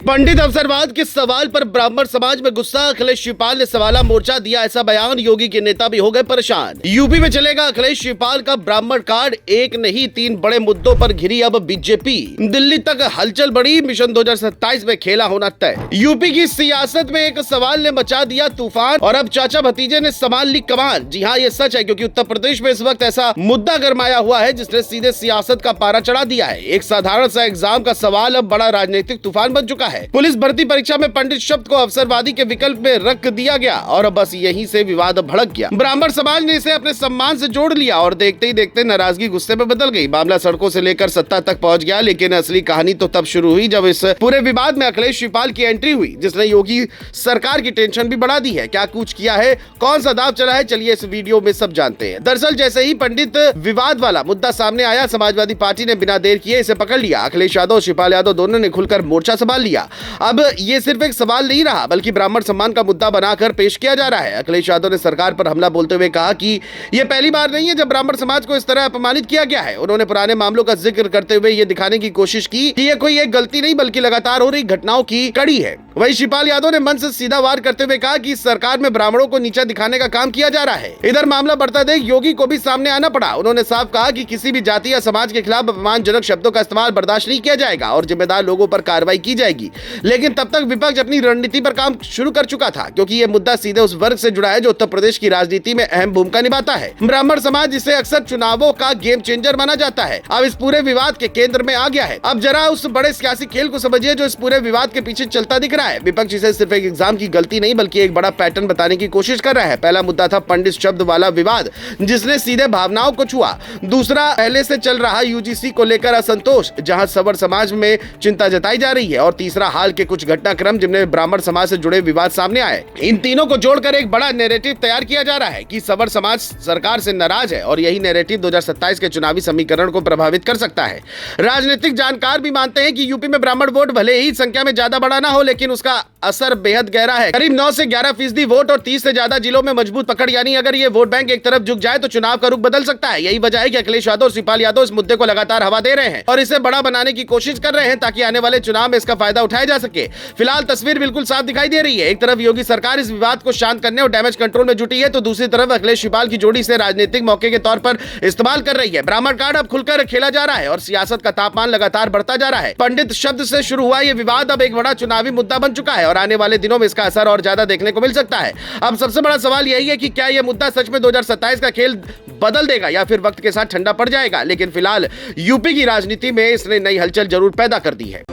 पंडित अवसरवाद के सवाल पर ब्राह्मण समाज में गुस्सा, अखिलेश शिवपाल ने सवाला मोर्चा दिया ऐसा बयान, योगी के नेता भी हो गए परेशान। यूपी में चलेगा अखिलेश शिवपाल का ब्राह्मण कार्ड, एक नहीं 3 बड़े मुद्दों पर घिरी अब बीजेपी, दिल्ली तक हलचल बढ़ी, मिशन 2027 में खेला होना तय। यूपी की सियासत में एक सवाल ने मचा दिया तूफान और अब चाचा भतीजे ने संभाल ली कमान। जी हाँ, ये सच है, क्योंकि उत्तर प्रदेश में इस वक्त ऐसा मुद्दा गरमाया हुआ है जिसने सीधे सियासत का पारा चढ़ा दिया है। एक साधारण सा एग्जाम का सवाल अब बड़ा राजनीतिक तूफान बन चुका है। पुलिस भर्ती परीक्षा में पंडित शब्द को अवसरवादी के विकल्प में रख दिया गया और बस यहीं से विवाद भड़क गया। ब्राह्मण समाज ने इसे अपने सम्मान से जोड़ लिया और देखते ही देखते नाराजगी गुस्से में बदल गई। मामला सड़कों से लेकर सत्ता तक पहुंच गया, लेकिन असली कहानी तो तब शुरू हुई जब इस पूरे विवाद में अखिलेश शिवपाल की एंट्री हुई, जिसने योगी सरकार की टेंशन भी बढ़ा दी है। क्या कुछ किया है, कौन सा दाव चला है, चलिए इस वीडियो में सब जानते हैं। दरअसल जैसे ही पंडित विवाद वाला मुद्दा सामने आया, समाजवादी पार्टी ने बिना देर किए इसे पकड़ लिया। अखिलेश यादव, शिवपाल यादव दोनों ने खुलकर मोर्चा संभाल लिया। अब ये सिर्फ एक सवाल नहीं रहा, बल्कि ब्राह्मण सम्मान का मुद्दा बनाकर पेश किया जा रहा है। अखिलेश यादव ने सरकार पर हमला बोलते हुए कहा कि यह पहली बार नहीं है जब ब्राह्मण समाज को इस तरह अपमानित किया गया है। उन्होंने पुराने मामलों का जिक्र करते हुए यह दिखाने की कोशिश की कि यह कोई एक गलती नहीं बल्कि लगातार हो रही घटनाओं की कड़ी है। वहीं शिवपाल यादव ने मन से सीधा वार करते हुए कहा कि सरकार में ब्राह्मणों को नीचा दिखाने का काम किया जा रहा है। इधर मामला बढ़ता देख योगी को भी सामने आना पड़ा। उन्होंने साफ कहा कि किसी भी जाति या समाज के खिलाफ अपमानजनक शब्दों का इस्तेमाल बर्दाश्त नहीं किया जाएगा और जिम्मेदार लोगों पर कार्रवाई की जाएगी। लेकिन तब तक विपक्ष अपनी रणनीति पर काम शुरू कर चुका था, क्योंकि यह मुद्दा सीधे उस वर्ग से जुड़ा है जो उत्तर प्रदेश की राजनीति में अहम भूमिका निभाता है। ब्राह्मण समाज जिसे अक्सर चुनावों का गेम चेंजर माना जाता है, अब इस पूरे विवाद के केंद्र में आ गया है। अब जरा उस बड़े सियासी खेल को समझिए जो इस पूरे विवाद के पीछे चलता दिख रहा है। विपक्ष इसे सिर्फ एक एग्जाम की गलती नहीं बल्कि एक बड़ा पैटर्न बताने की कोशिश कर रहा है। पहला मुद्दा था पंडित शब्द वाला विवाद, जिसने सीधे भावनाओं को छुआ। दूसरा, पहले से चल रहा यूजीसी को लेकर असंतोष, जहां सवर समाज में चिंता जताई जा रही है। और तीसरा, हाल के कुछ घटनाक्रम जिनमें ब्राह्मण समाज से जुड़े विवाद सामने आए। इन तीनों को जोड़कर एक बड़ा नैरेटिव तैयार किया जा रहा है कि सवर समाज सरकार से नाराज है और यही नैरेटिव 2027 के चुनावी समीकरण को प्रभावित कर सकता है। राजनीतिक जानकार भी मानते हैं कि यूपी में ब्राह्मण वोट भले ही संख्या में ज्यादा बड़ा ना हो, लेकिन उसका असर बेहद गहरा है। करीब 9 से 11% वोट और 30 से ज्यादा जिलों में मजबूत पकड़, यानी अगर ये वोट बैंक एक तरफ झुक जाए तो चुनाव का रुख बदल सकता है। यही वजह है कि अखिलेश यादव और शिवपाल यादव इस मुद्दे को लगातार हवा दे रहे हैं और इसे बड़ा बनाने की कोशिश कर रहे हैं ताकि आने वाले चुनाव में इसका फायदा उठाया जा सके। फिलहाल तस्वीर बिल्कुल साफ दिखाई दे रही है। एक तरफ योगी सरकार इस विवाद को शांत करने और डैमेज कंट्रोल में जुटी है, तो दूसरी तरफ अखिलेश शिवपाल की जोड़ी से राजनीतिक मौके के तौर पर इस्तेमाल कर रही है। ब्राह्मण कार्ड अब खुलकर खेला जा रहा है और सियासत का तापमान लगातार बढ़ता जा रहा है। पंडित शब्द से शुरू हुआ यह विवाद अब एक बड़ा चुनावी मुद्दा बन चुका है और आने वाले दिनों में इसका असर और ज्यादा देखने को मिल सकता है। अब सबसे बड़ा सवाल यही है कि क्या यह मुद्दा सच में 2027 का खेल बदल देगा या फिर वक्त के साथ ठंडा पड़ जाएगा। लेकिन फिलहाल यूपी की राजनीति में इसने नई हलचल जरूर पैदा कर दी है।